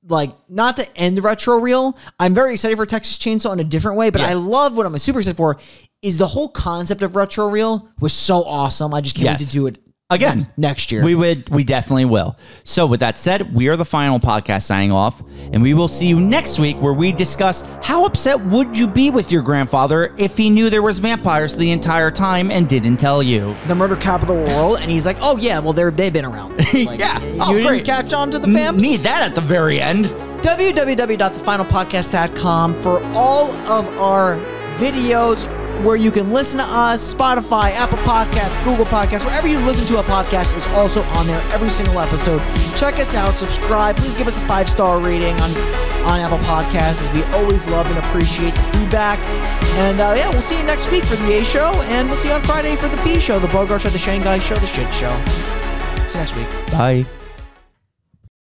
like not to end Retro Reel. I'm very excited for Texas Chainsaw in a different way, but I love what I'm super excited for is the whole concept of Retro Reel was so awesome. I just can't wait to do it again next year. We definitely will. So with that said, we are the final podcast signing off, and we will see you next week where we discuss how upset would you be with your grandfather if he knew there was vampires the entire time and didn't tell you. The Murder Capital of the World, and he's like, oh yeah, well they've been around. Like, yeah. You didn't catch on to the vamps? Need that at the very end. www.thefinalpodcast.com for all of our videos, where you can listen to us. Spotify, Apple Podcasts, Google Podcasts, wherever you listen to a podcast is also on there, every single episode. Check us out, subscribe. Please give us a 5-star rating on Apple Podcasts, as we always love and appreciate the feedback. And yeah, we'll see you next week for the A Show, and we'll see you on Friday for the B Show, the Bogart Show, the Shanghai Show, the Shit Show. See you next week. Bye.